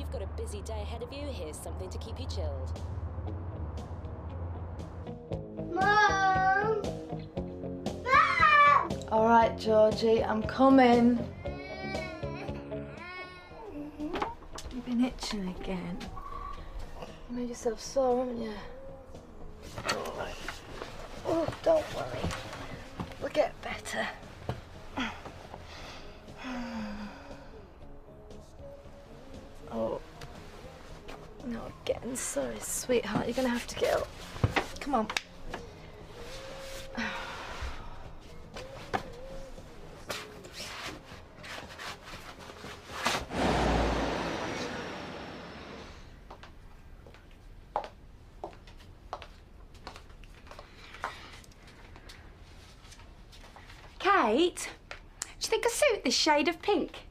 you've got a busy day ahead of you, here's something to keep you chilled. Mom! Mom! All right, Georgie, I'm coming. You've been itching again. You made yourself sore, haven't you? All right. Oh, don't worry. We'll get better. Oh. No, again. Sorry, sweetheart. You're going to have to get up. Come on. Kate, do you think I suit this shade of pink?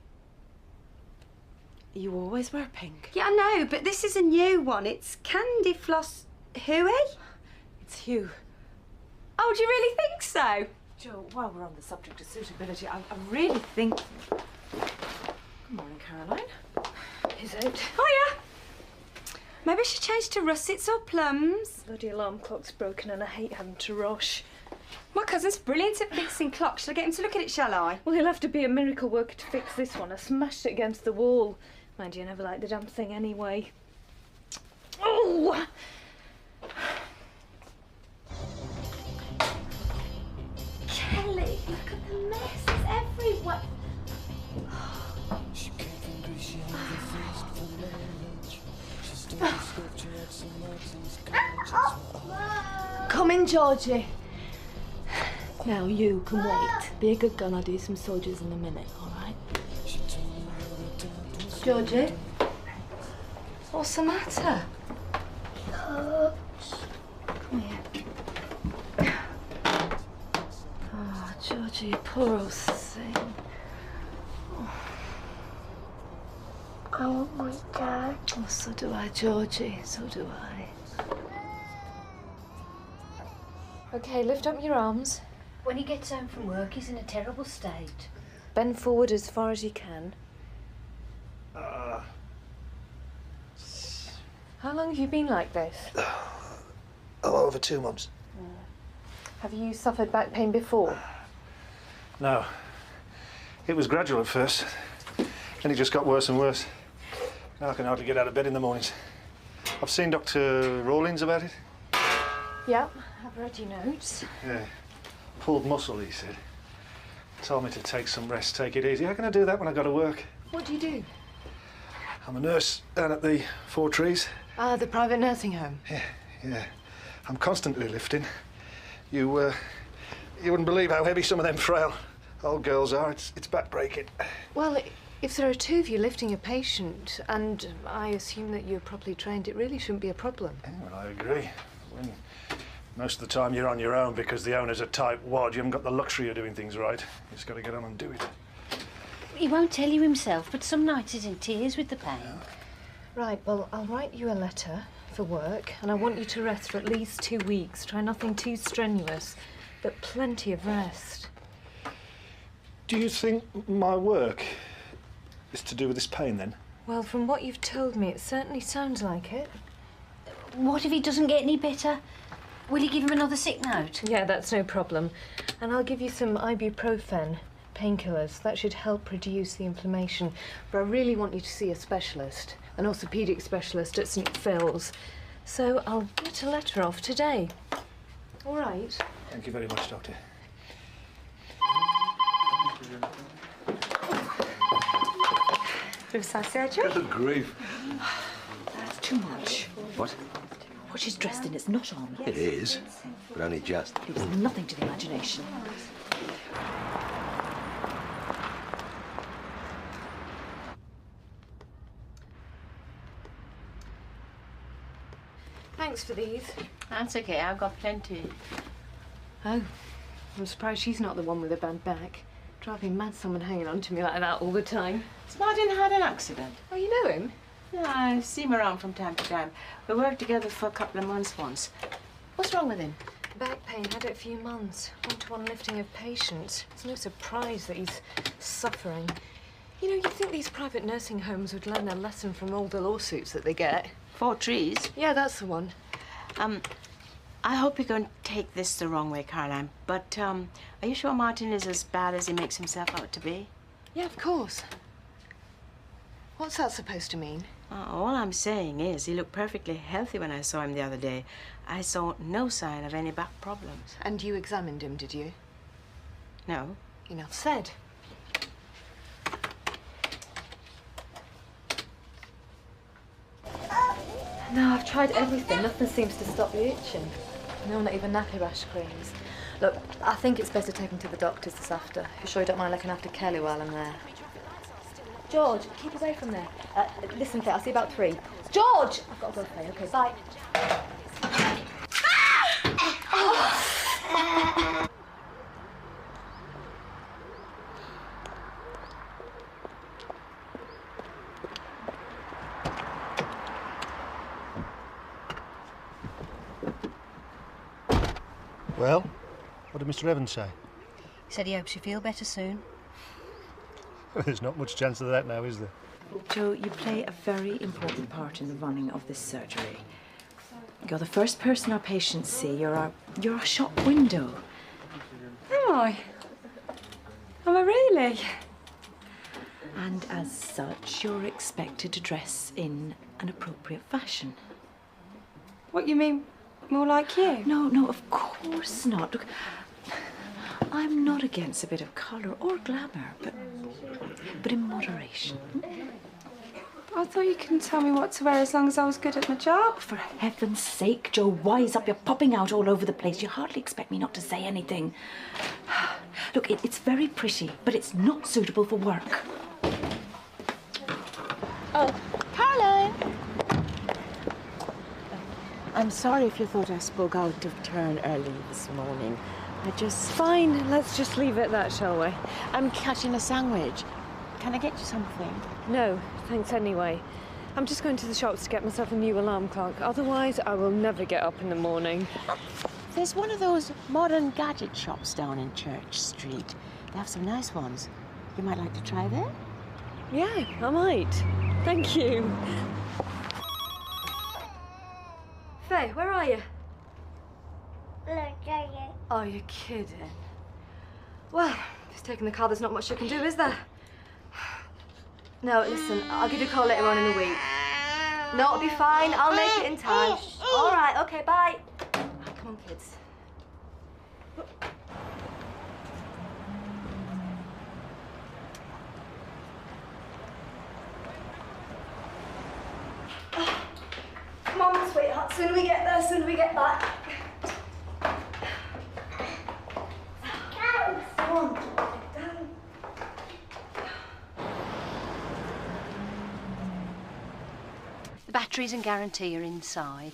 You always wear pink. Yeah, I know, but this is a new one. It's Candy Floss Huey. It's Hugh. Oh, do you really think so? Jo, while we're on the subject of suitability, I really think... Good morning, Caroline. Is it? Oh, yeah. Maybe she changed to russets or plums. Bloody alarm clock's broken and I hate having to rush. My cousin's brilliant at fixing clocks. Shall I get him to look at it, shall I? Well, he'll have to be a miracle worker to fix this one. I smashed it against the wall. Mind you, I never liked the damn thing anyway. Oh! Kelly, look at the messes everywhere. Come in, Georgie. Now you can wait. Be a good girl, I'll do some soldiers in a minute, all right? Georgie? What's the matter? Come here. Oh, Georgie, you poor old thing. I want my dad. Oh, so do I, Georgie. So do I. Okay, lift up your arms. When he gets home from work, he's in a terrible state. Bend forward as far as you can. How long have you been like this? Oh, over 2 months. Have you suffered back pain before? No. It was gradual at first. Then it just got worse and worse. Now I can hardly get out of bed in the mornings. I've seen Dr. Rawlings about it. Yep, I've read your notes. Yeah. Pulled muscle, he said. Told me to take some rest, take it easy. How can I do that when I go to work? What do you do? I'm a nurse down at the Four Trees. Ah, the private nursing home. Yeah. I'm constantly lifting. You wouldn't believe how heavy some of them frail old girls are. It's back-breaking. Well, if there are two of you lifting a patient, and I assume that you're properly trained, it really shouldn't be a problem. Yeah, well, I agree. When most of the time you're on your own because the owner's a tight wad, you haven't got the luxury of doing things right. You just got to get on and do it. He won't tell you himself, but some nights he's in tears with the pain. Yeah. Right, well, I'll write you a letter for work, and I want you to rest for at least 2 weeks. Try nothing too strenuous, but plenty of rest. Do you think my work is to do with this pain, then? Well, from what you've told me, it certainly sounds like it. What if he doesn't get any better? Will you give him another sick note? Yeah, that's no problem. And I'll give you some ibuprofen painkillers. That should help reduce the inflammation. But I really want you to see a specialist, an orthopaedic specialist at St Phil's. So I'll get a letter off today. All right. Thank you very much, Doctor. Blue side surgery? Good grief. That's too much. What? What she's dressed in is not on. It is, but only just. Leaves nothing to the imagination. Thanks for these. That's okay, I've got plenty. Oh, I'm surprised she's not the one with a bad back. Driving mad someone hanging on to me like that all the time. Martin had an accident. Oh, you know him? Yeah, I see him around from time to time. We worked together for a couple of months once. What's wrong with him? Back pain, had it a few months. One-to-one lifting of patients. It's no surprise that he's suffering. You know, you'd think these private nursing homes would learn their lesson from all the lawsuits that they get. 4 trees. Yeah, that's the one. I hope you don't take this the wrong way, Caroline, but are you sure Martin is as bad as he makes himself out to be? Yeah, of course. What's that supposed to mean? All I'm saying is he looked perfectly healthy when I saw him the other day. I saw no sign of any back problems. And you examined him, did you? No. Enough said. No, I've tried everything. Nothing seems to stop the itching. No, not even nappy rash creams. Look, I think it's best to take him to the doctors this after. If you're sure you don't mind looking after Kelly while I'm there. George, keep away from there. Listen, Faye, I'll see you about 3. George! I've got to go, Faye. Okay, bye. Well, what did Mr. Evans say? He said he hopes you feel better soon. There's not much chance of that now, is there? Joe, you play a very important part in the running of this surgery. You're the first person our patients see. You're our shop window. Am I? Am I really? And as such, you're expected to dress in an appropriate fashion. What, you mean more like you? No, of course not. Look, I'm not against a bit of colour or glamour, but in moderation. I thought you couldn't tell me what to wear as long as I was good at my job. For heaven's sake, Joe, wise up. You're popping out all over the place. You hardly expect me not to say anything. Look, it's very pretty, but it's not suitable for work. Oh, Caroline! I'm sorry if you thought I spoke out of turn early this morning. Fine, let's just leave it at that, shall we? I'm catching a sandwich. Can I get you something? No, thanks anyway. I'm just going to the shops to get myself a new alarm clock. Otherwise, I will never get up in the morning. There's one of those modern gadget shops down in Church Street. They have some nice ones. You might like to try there? Yeah, I might. Thank you. Faye, where are you? Oh, you're kidding. Well, if he's taking the car, there's not much you can do, is there? No, listen, I'll give you a call later on in the week. No, it'll be fine. I'll make it in time. All right, okay, bye. Come on, kids. Come on, sweetheart. Sooner we get there, sooner we get back. Come on. Down. The batteries and guarantee are inside.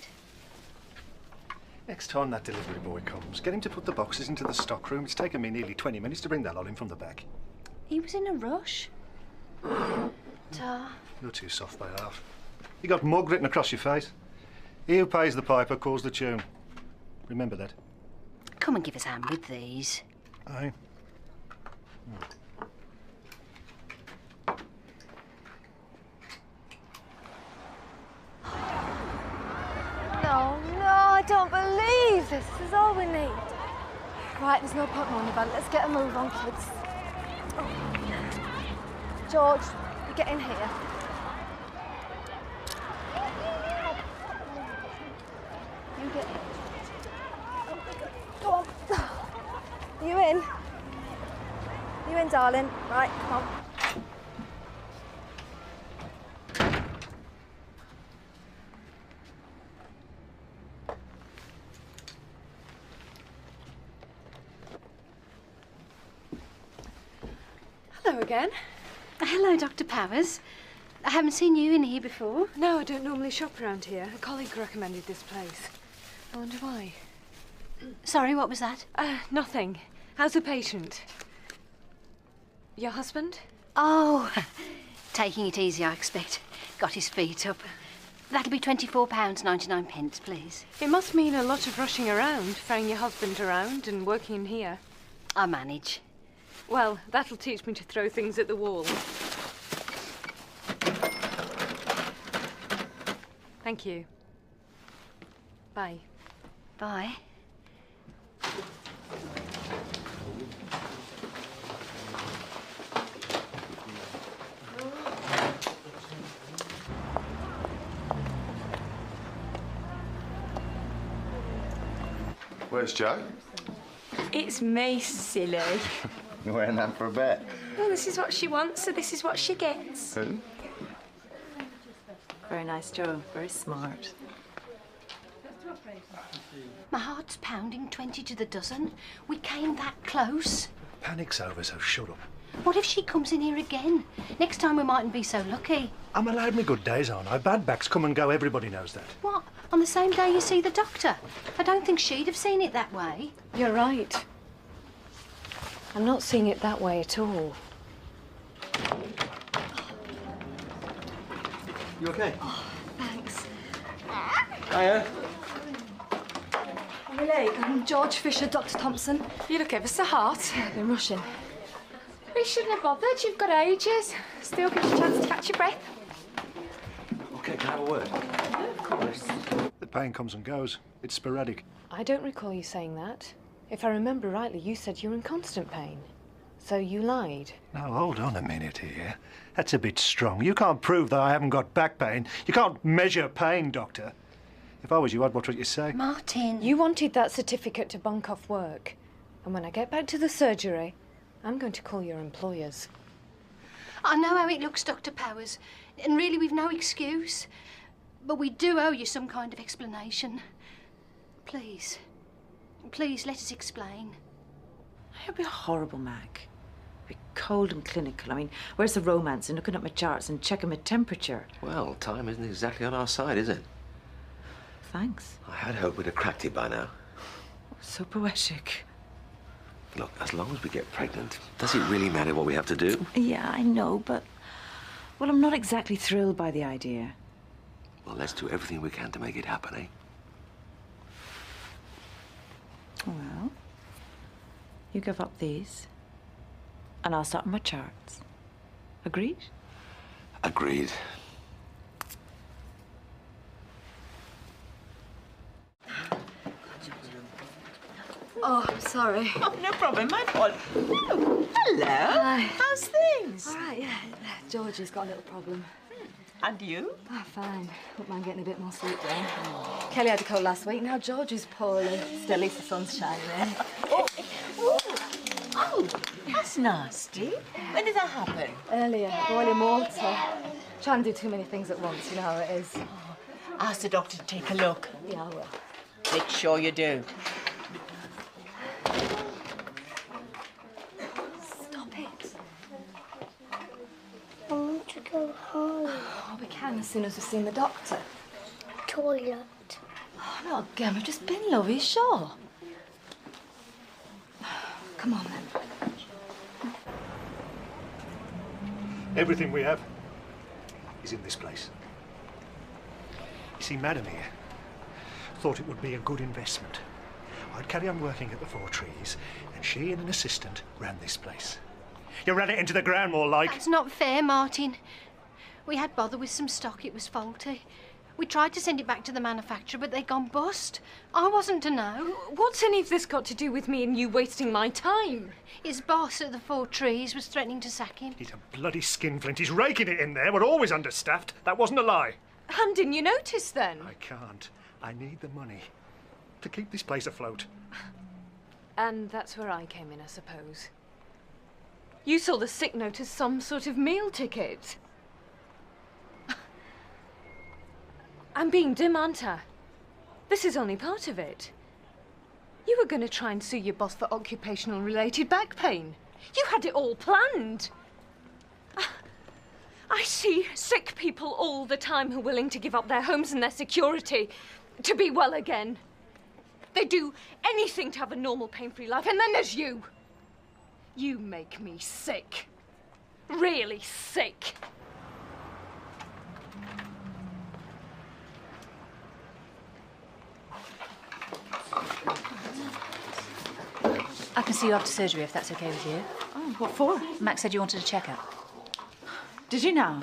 Next time that delivery boy comes, get him to put the boxes into the stock room. It's taken me nearly 20 minutes to bring that lot in from the back. He was in a rush. You're too soft by half. You got mug written across your face. He who pays the piper calls the tune. Remember that. Come and give us a hand with these. Aye. No, I don't believe this. This is all we need. Right, there's no point moaning about it. Let's get a move on, kids. Oh. George, you get in here. You get in. Go on. You in? You in, darling? Right, come on. Hello again. Hello, Dr. Powers. I haven't seen you in here before. No, I don't normally shop around here. A colleague recommended this place. I wonder why. Sorry, what was that? Nothing. How's the patient? Your husband? Oh, taking it easy, I expect. Got his feet up. That'll be £24.99, please. It must mean a lot of rushing around, ferrying your husband around and working in here. I manage. Well, that'll teach me to throw things at the wall. Thank you. Bye. Bye. Where's Joe? It's me, silly. You're wearing that for a bet. Well, this is what she wants, so this is what she gets. Who? Very nice, Joe. Very smart. My heart's pounding 20 to the dozen. We came that close. Panic's over, so shut up. What if she comes in here again? Next time we mightn't be so lucky. I'm allowed me good days, aren't I? Bad backs come and go, everybody knows that. What? On the same day you see the doctor? I don't think she'd have seen it that way. You're right. I'm not seeing it that way at all. You okay? Oh, thanks. Hiya. Really? I'm George Fisher, Dr. Thompson. You look ever so hot. I've been rushing. We shouldn't have bothered. You've got ages. Still gives you a chance to catch your breath. Okay, can I have a word? Of course. The pain comes and goes. It's sporadic. I don't recall you saying that. If I remember rightly, you said you're in constant pain. So you lied. Now, hold on a minute here. That's a bit strong. You can't prove that I haven't got back pain. You can't measure pain, Doctor. If I was you, I'd watch what you say. Martin. You wanted that certificate to bunk off work. And when I get back to the surgery, I'm going to call your employers. I know how it looks, Dr. Powers, and really we've no excuse. But we do owe you some kind of explanation. Please. Please, let us explain. It'd be horrible, Mac. It'd be cold and clinical. I mean, where's the romance in looking at my charts and checking my temperature? Well, time isn't exactly on our side, is it? Thanks. I had hoped we'd have cracked it by now. So poetic. Look, as long as we get pregnant, does it really matter what we have to do? Yeah, I know, but... Well, I'm not exactly thrilled by the idea. Well, let's do everything we can to make it happen, eh? Well, you give up these, and I'll start on my charts. Agreed? Agreed. Oh, I'm sorry. Oh, no problem, my fault. Oh, hello. Hi. How's things? All right, yeah. George has got a little problem. And you? Oh, fine. Wouldn't mind getting a bit more sleep then. Kelly had a cold last week. Now George is poorly. Still, at least the sun's shining. Oh, that's nasty. When did that happen? Earlier, boiling water. Trying to do too many things at once, you know how it is. Ask the doctor to take a look. Yeah, I will. Make sure you do. Stop it. I want to go home. Oh, we can as soon as we've seen the doctor. Toilet. Oh, not again. We've just been, lovey, sure. Come on, then. Everything we have is in this place. You see, Madam here thought it would be a good investment. I'd carry on working at the Four Trees, and she and an assistant ran this place. You ran it into the ground, more like. That's not fair, Martin. We had bother with some stock, it was faulty. We tried to send it back to the manufacturer, but they'd gone bust. I wasn't to know. What's any of this got to do with me and you wasting my time? His boss at the Four Trees was threatening to sack him. He's a bloody skinflint. He's raking it in there. We're always understaffed. That wasn't a lie. And didn't you notice then? I can't. I need the money to keep this place afloat. And that's where I came in, I suppose. You saw the sick note as some sort of meal ticket. I'm being dim, aren't I? This is only part of it. You were going to try and sue your boss for occupational-related back pain. You had it all planned. I see sick people all the time who are willing to give up their homes and their security to be well again. They do anything to have a normal, pain-free life, and then there's you. You make me sick. Really sick. I can see you after surgery if that's okay with you. Oh, what for? Max said you wanted a checkup. Did you now?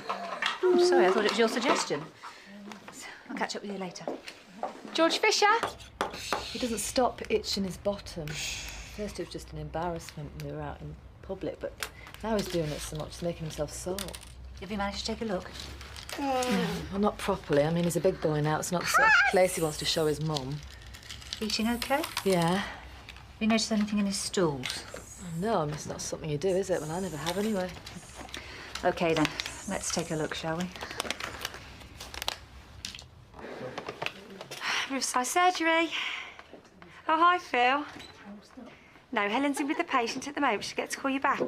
Oh, sorry, I thought it was your suggestion. I'll catch up with you later. George Fisher? He doesn't stop itching his bottom. First it was just an embarrassment when we were out in public, but now he's doing it so much, he's making himself sore. Have you managed to take a look? Well, not properly. I mean, he's a big boy now. It's not the sort of place he wants to show his mum. Eating okay? Yeah. Have you noticed anything in his stools? No, it's not something you do, is it? Well, I never have anyway. OK, then. Let's take a look, shall we? Riverside surgery. Oh, hi, Phil. No, Helen's in with the patient at the moment. She'll get to call you back.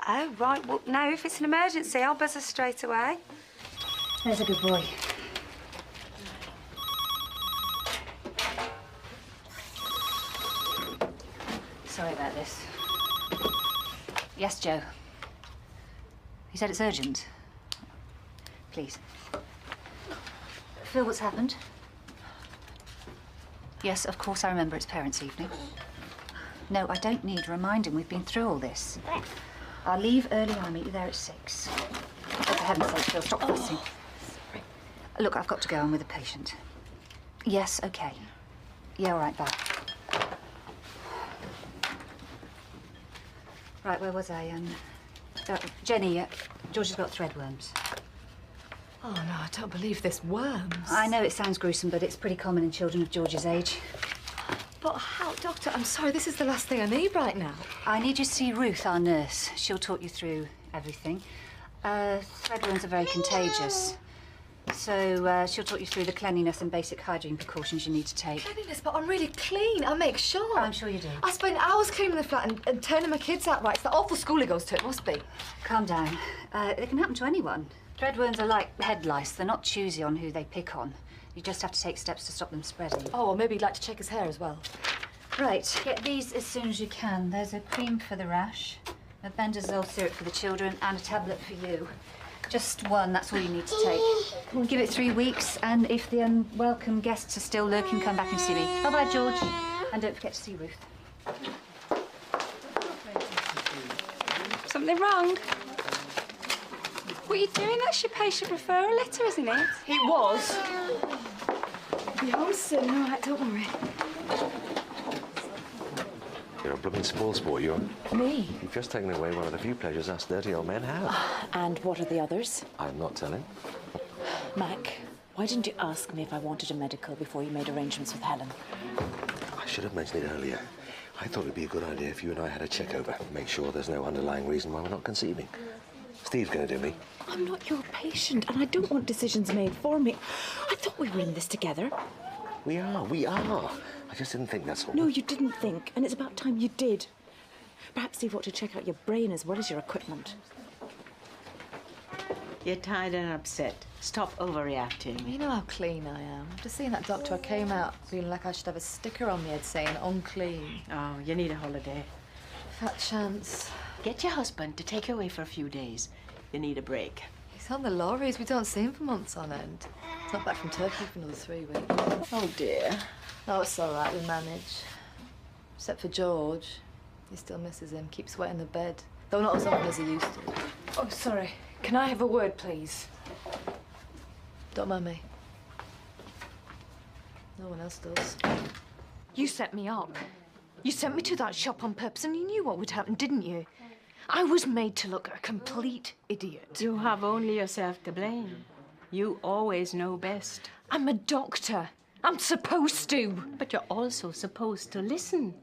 Oh, right. Well, no, if it's an emergency, I'll buzz her straight away. There's a good boy. Sorry about this. Yes, Joe. You said it's urgent. Please. Phil, what's happened? Yes, of course I remember it's parents' evening. No, I don't need reminding. We've been through all this. I'll leave early. I'll meet you there at 6. Oh, for heaven's sake, Phil, stop fussing. Sorry. Look, I've got to go. I'm with a patient. Yes, OK. Yeah, all right, bye. Right, where was I? Jenny, George has got threadworms. Oh, no, I don't believe this. Worms. I know it sounds gruesome, but it's pretty common in children of George's age. But how, Doctor? I'm sorry, this is the last thing I need right now. I need you to see Ruth, our nurse. She'll talk you through everything. Threadworms are very contagious. So she'll talk you through the cleanliness and basic hygiene precautions you need to take. Cleanliness, but I'm really clean. I make sure. I'm sure you do. I spend hours cleaning the flat and turning my kids out right. It's the awful school he goes to, it must be. Calm down. It can happen to anyone. Threadworms are like head lice. They're not choosy on who they pick on. You just have to take steps to stop them spreading. Oh, well, maybe you'd like to check his hair as well. Right, get these as soon as you can. There's a cream for the rash, a bendazole syrup for the children, and a tablet for you. Just one, that's all you need to take. We'll give it 3 weeks, and if the unwelcome guests are still lurking, come back and see me. Bye-bye, George. And don't forget to see Ruth. Something wrong? What are you doing? That's your patient referral letter, isn't it? It was. I'll be home soon, all right, don't worry. You're a blooming small sport, you are. Me? You've just taken away one of the few pleasures us dirty old men have. And what are the others? I'm not telling. Mac, why didn't you ask me if I wanted a medical before you made arrangements with Helen? I should have mentioned it earlier. I thought it'd be a good idea if you and I had a check-over. Make sure there's no underlying reason why we're not conceiving. Steve's going to do me. I'm not your patient, and I don't want decisions made for me. I thought we were in this together. We are. I just didn't think that's all. No, you didn't think, and it's about time you did. Perhaps Steve ought to check out your brain as well as your equipment. You're tired and upset. Stop overreacting. You know how clean I am. After seeing that doctor, I came out feeling like I should have a sticker on my head saying unclean. Oh, you need a holiday. Fat chance. Get your husband to take you away for a few days. You need a break. He's on the lorries. We don't see him for months on end. He's not back from Turkey for another 3 weeks. Oh, dear. Oh, it's all right. We manage. Except for George. He still misses him. Keeps wetting the bed. Though not as often as he used to. Oh, sorry. Can I have a word, please? Don't mind me. No one else does. You set me up. You sent me to that shop on purpose and you knew what would happen, didn't you? I was made to look a complete idiot. You have only yourself to blame. You always know best. I'm a doctor. I'm supposed to. But you're also supposed to listen.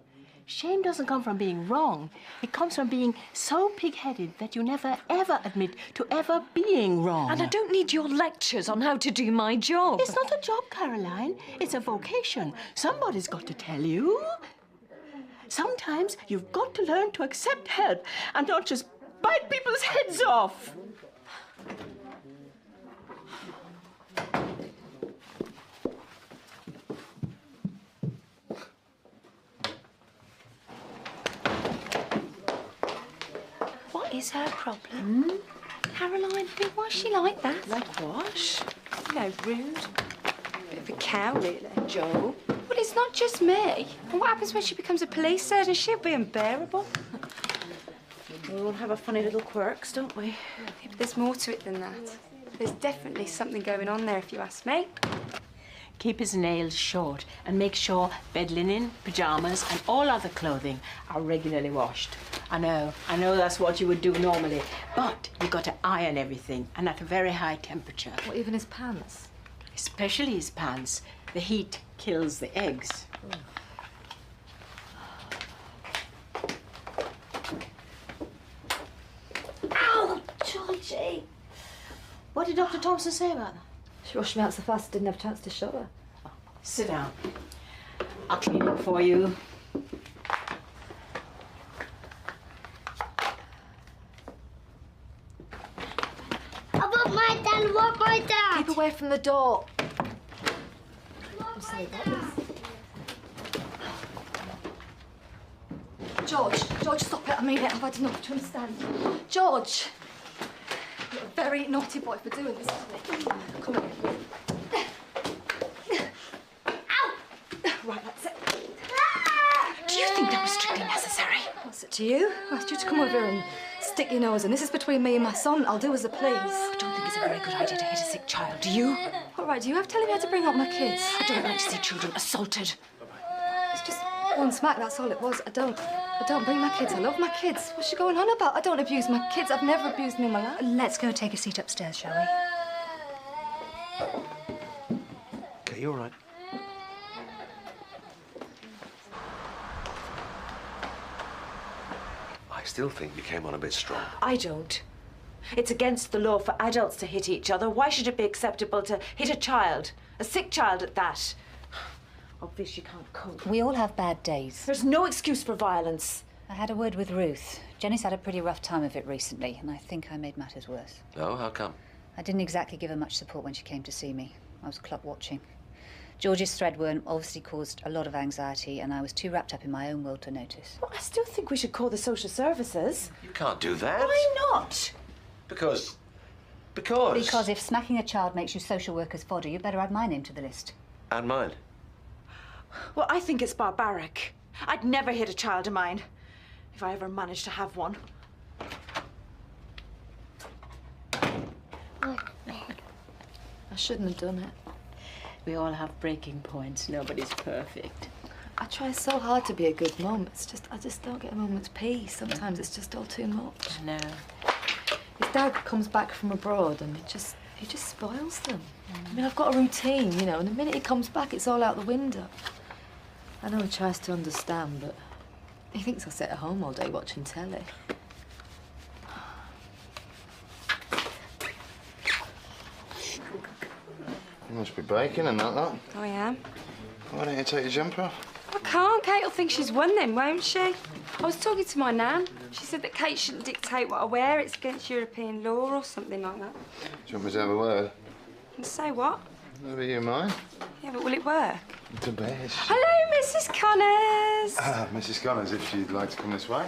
Shame doesn't come from being wrong. It comes from being so pig-headed that you never, ever admit to ever being wrong. And I don't need your lectures on how to do my job. It's not a job, Caroline. It's a vocation. Somebody's got to tell you. Sometimes you've got to learn to accept help and not just bite people's heads off. What is her problem? Caroline, why is she like that? Like what? You know, rude. Bit of a cow, really. Joe. Well, it's not just me. And what happens when she becomes a police surgeon? She'll be unbearable. We all have our funny little quirks, don't we? Yeah, but there's more to it than that. There's definitely something going on there, if you ask me. Keep his nails short and make sure bed linen, pyjamas and all other clothing are regularly washed. I know that's what you would do normally, but you've got to iron everything and at a very high temperature. What, even his pants? Especially his pants. The heat kills the eggs. Ow, Georgie! What did Dr. Thompson say about that? She rushed me out so fast I didn't have a chance to show her. Sit down. I'll clean it for you. I want my dad, I want my dad. Keep away from the door. I'm sorry about this. George, stop it. I mean it. I've had enough to understand. George! You're a very naughty boy for doing this to me. Come here. Ow! Right, that's it. Do you think that was strictly necessary? What's it to you? I asked you to come over here and stick your nose in. This is between me and my son. I'll do as I please. I don't think it's a very good idea to hit a sick child, do you? What right do you have telling me how to bring up my kids? I don't like to see children assaulted. It's just one smack, that's all it was. I don't bring my kids. I love my kids. What's she going on about? I don't abuse my kids. I've never abused them in my life. Let's go take a seat upstairs, shall we? Okay, you all right? I still think you came on a bit strong. I don't. It's against the law for adults to hit each other. Why should it be acceptable to hit a child? A sick child at that. Obviously, you can't cope. We all have bad days. There's no excuse for violence. I had a word with Ruth. Jenny's had a pretty rough time of it recently, and I think I made matters worse. Oh, how come? I didn't exactly give her much support when she came to see me. I was clock watching. George's threadworm obviously caused a lot of anxiety, and I was too wrapped up in my own world to notice. Well, I still think we should call the social services. You can't do that. Why not? Because Because if smacking a child makes you social worker's fodder, you better add my name to the list. And mine. Well, I think it's barbaric. I'd never hit a child of mine, if I ever managed to have one. I shouldn't have done it. We all have breaking points. Nobody's perfect. I try so hard to be a good mum. I just don't get a moment's peace. Sometimes it's just all too much. I know. His dad comes back from abroad and he just spoils them. I mean, I've got a routine, you know, and the minute he comes back, it's all out the window. I know he tries to understand, but he thinks I sit at home all day watching telly. You must be baking and that. I am. Why don't you take your jumper off? I can't. Kate will think she's won then, won't she? I was talking to my nan. She said that Kate shouldn't dictate what I wear. It's against European law or something like that. Do you want me to have a word? And say what? Never you mind. Yeah, but will it work? To bed. Hello, Mrs. Connors. Mrs. Connors, if she'd like to come this way.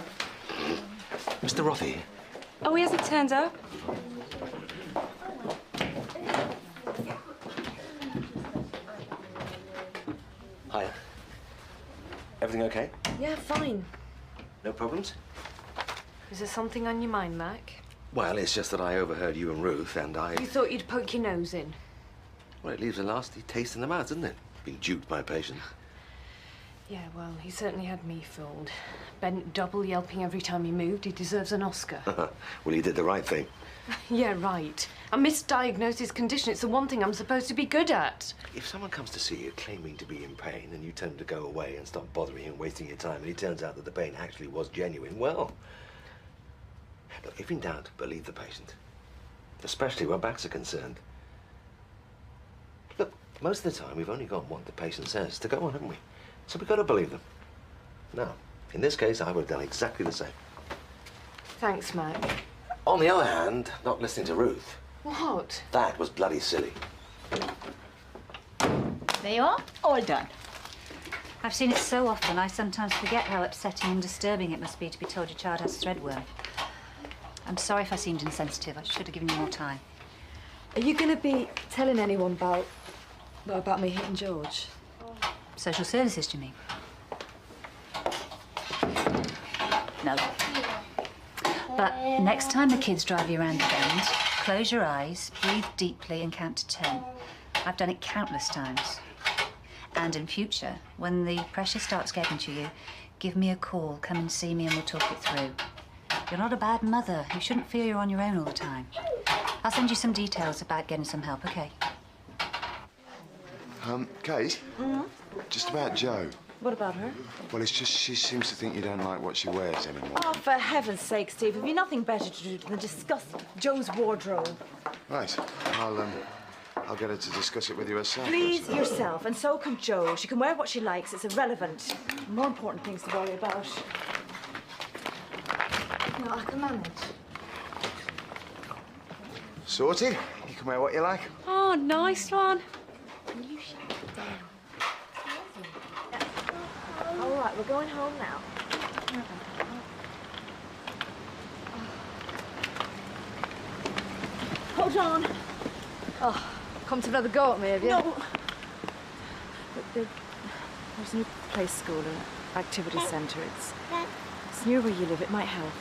Mr. Rothy. Oh, he hasn't turned up. Hiya. Everything okay? Yeah, fine. No problems? Is there something on your mind, Mac? Well, it's just that I overheard you and Ruth, and You thought you'd poke your nose in? Well, it leaves a nasty taste in the mouth, doesn't it? Being duped by a patient. Yeah, well, he certainly had me fooled. Bent double, yelping every time he moved. He deserves an Oscar. Well, he did the right thing. Yeah, right. I misdiagnosed his condition. It's the one thing I'm supposed to be good at. If someone comes to see you claiming to be in pain and you tell him to go away and stop bothering him and wasting your time, and it turns out that the pain actually was genuine, well, look, if in doubt, believe the patient. Especially where backs are concerned. Look, most of the time we've only got what the patient says to go on, haven't we? So we've got to believe them. Now, in this case, I would have done exactly the same. Thanks, Mac. On the other hand, not listening to Ruth. What? That was bloody silly. There you are, all done. I've seen it so often, I sometimes forget how upsetting and disturbing it must be to be told your child has threadworm. I'm sorry if I seemed insensitive. I should have given you more time. Are you going to be telling anyone about me hitting George? Social services, do you mean? No. But next time the kids drive you around the bend, close your eyes, breathe deeply and count to 10. I've done it countless times. And in future, when the pressure starts getting to you, give me a call, come and see me and we'll talk it through. You're not a bad mother. You shouldn't feel you're on your own all the time. I'll send you some details about getting some help, OK? Kate? Just about Jo. What about her? Well, it's just she seems to think you don't like what she wears anymore. Oh, for heaven's sake, Steve, have you nothing better to do than discuss Jo's wardrobe? Right. I'll get her to discuss it with you herself. Please, yourself, and so can Jo. She can wear what she likes. It's irrelevant. More important things to worry about. No, I can manage. Sorted? You can wear what you like. Oh, nice one. All right, we're going home now. Hold on. Oh, come to another go at me, have you? No. Look, there's a new play school, an activity centre. It's near where you live. It might help.